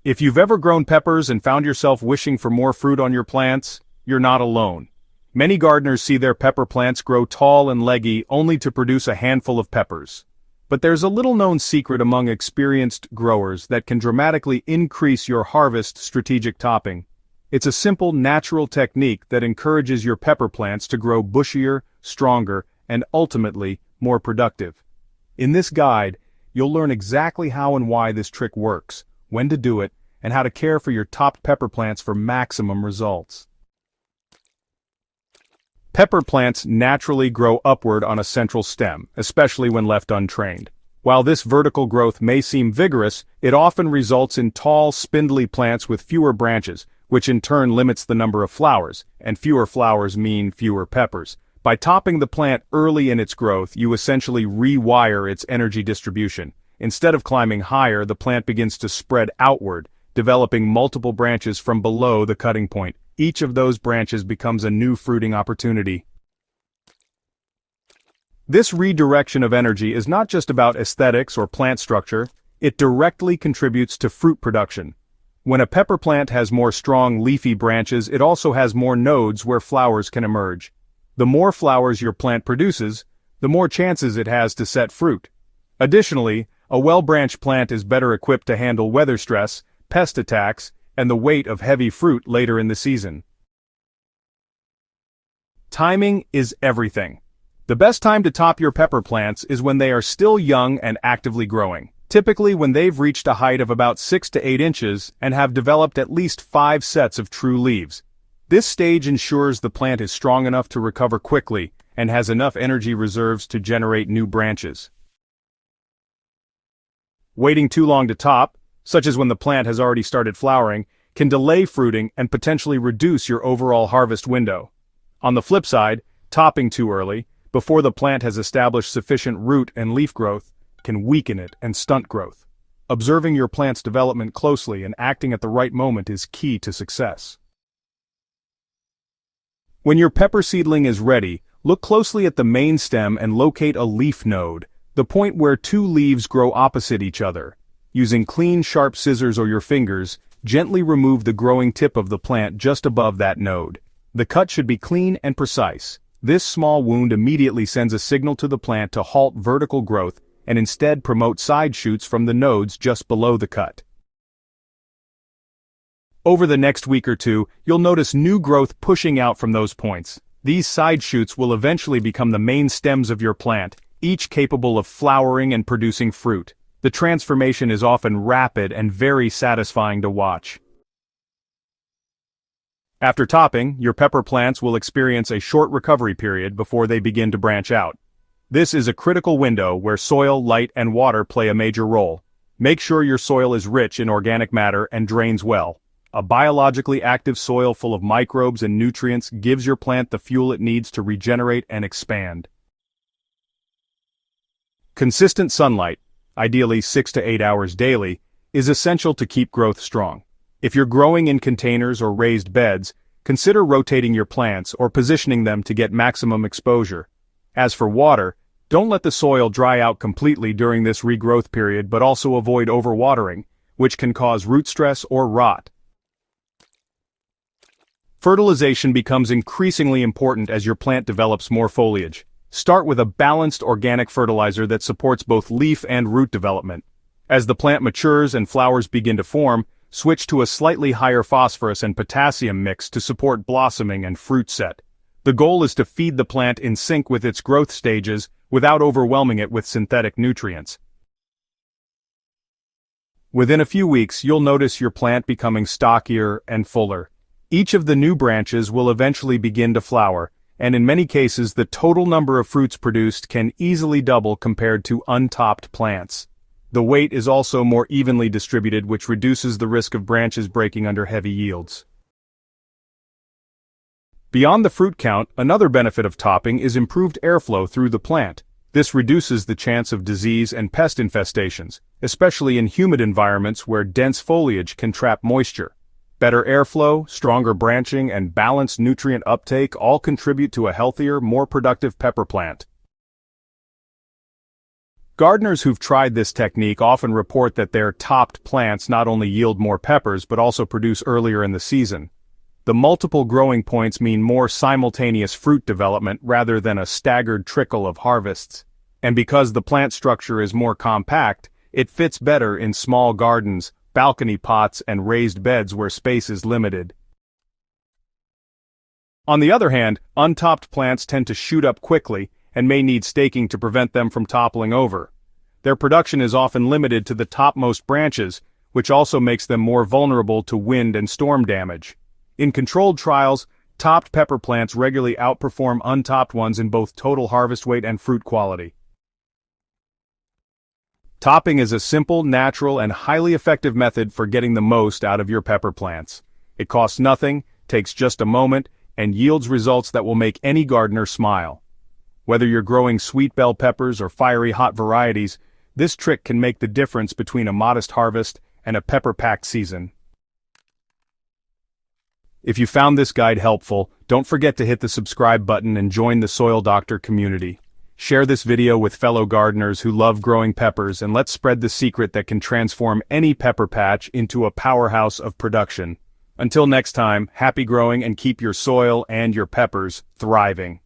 If you've ever grown peppers and found yourself wishing for more fruit on your plants, you're not alone. Many gardeners see their pepper plants grow tall and leggy only to produce a handful of peppers. But there's a little-known secret among experienced growers that can dramatically increase your harvest strategic topping. It's a simple, natural technique that encourages your pepper plants to grow bushier, stronger, and ultimately, more productive. In this guide, you'll learn exactly how and why this trick works, when to do it, and how to care for your topped pepper plants for maximum results. Pepper plants naturally grow upward on a central stem, especially when left untrained. While this vertical growth may seem vigorous, it often results in tall, spindly plants with fewer branches, which in turn limits the number of flowers, and fewer flowers mean fewer peppers. By topping the plant early in its growth, you essentially rewire its energy distribution. Instead of climbing higher, the plant begins to spread outward, developing multiple branches from below the cutting point. Each of those branches becomes a new fruiting opportunity. This redirection of energy is not just about aesthetics or plant structure, it directly contributes to fruit production. When a pepper plant has more strong leafy branches, it also has more nodes where flowers can emerge. The more flowers your plant produces, the more chances it has to set fruit. Additionally, a well-branched plant is better equipped to handle weather stress, pest attacks, and the weight of heavy fruit later in the season. Timing is everything. The best time to top your pepper plants is when they are still young and actively growing. Typically when they've reached a height of about 6 to 8 inches and have developed at least 5 sets of true leaves. This stage ensures the plant is strong enough to recover quickly and has enough energy reserves to generate new branches. Waiting too long to top, such as when the plant has already started flowering, can delay fruiting and potentially reduce your overall harvest window. On the flip side, topping too early, before the plant has established sufficient root and leaf growth, can weaken it and stunt growth. Observing your plant's development closely and acting at the right moment is key to success. When your pepper seedling is ready, look closely at the main stem and locate a leaf node, the point where 2 leaves grow opposite each other. Using clean, sharp scissors or your fingers, gently remove the growing tip of the plant just above that node. The cut should be clean and precise. This small wound immediately sends a signal to the plant to halt vertical growth and instead promote side shoots from the nodes just below the cut. Over the next week or two, you'll notice new growth pushing out from those points. These side shoots will eventually become the main stems of your plant, each capable of flowering and producing fruit. The transformation is often rapid and very satisfying to watch. After topping, your pepper plants will experience a short recovery period before they begin to branch out. This is a critical window where soil, light, and water play a major role. Make sure your soil is rich in organic matter and drains well. A biologically active soil full of microbes and nutrients gives your plant the fuel it needs to regenerate and expand. Consistent sunlight, ideally 6 to 8 hours daily, is essential to keep growth strong. If you're growing in containers or raised beds, consider rotating your plants or positioning them to get maximum exposure. As for water, don't let the soil dry out completely during this regrowth period, but also avoid overwatering, which can cause root stress or rot. Fertilization becomes increasingly important as your plant develops more foliage. Start with a balanced organic fertilizer that supports both leaf and root development. As the plant matures and flowers begin to form, switch to a slightly higher phosphorus and potassium mix to support blossoming and fruit set. The goal is to feed the plant in sync with its growth stages without overwhelming it with synthetic nutrients. Within a few weeks, you'll notice your plant becoming stockier and fuller. Each of the new branches will eventually begin to flower, and in many cases the total number of fruits produced can easily double compared to untopped plants. The weight is also more evenly distributed, which reduces the risk of branches breaking under heavy yields. Beyond the fruit count, another benefit of topping is improved airflow through the plant. This reduces the chance of disease and pest infestations, especially in humid environments where dense foliage can trap moisture. Better airflow, stronger branching, and balanced nutrient uptake all contribute to a healthier, more productive pepper plant. Gardeners who've tried this technique often report that their topped plants not only yield more peppers but also produce earlier in the season. The multiple growing points mean more simultaneous fruit development rather than a staggered trickle of harvests. And because the plant structure is more compact, it fits better in small gardens, balcony pots, and raised beds where space is limited. On the other hand, untopped plants tend to shoot up quickly and may need staking to prevent them from toppling over. Their production is often limited to the topmost branches, which also makes them more vulnerable to wind and storm damage. In controlled trials, topped pepper plants regularly outperform untopped ones in both total harvest weight and fruit quality. Topping is a simple, natural, and highly effective method for getting the most out of your pepper plants. It costs nothing, takes just a moment, and yields results that will make any gardener smile. Whether you're growing sweet bell peppers or fiery hot varieties, this trick can make the difference between a modest harvest and a pepper-packed season. If you found this guide helpful, don't forget to hit the subscribe button and join the Soil Doctor community. Share this video with fellow gardeners who love growing peppers, and let's spread the secret that can transform any pepper patch into a powerhouse of production. Until next time, happy growing and keep your soil and your peppers thriving.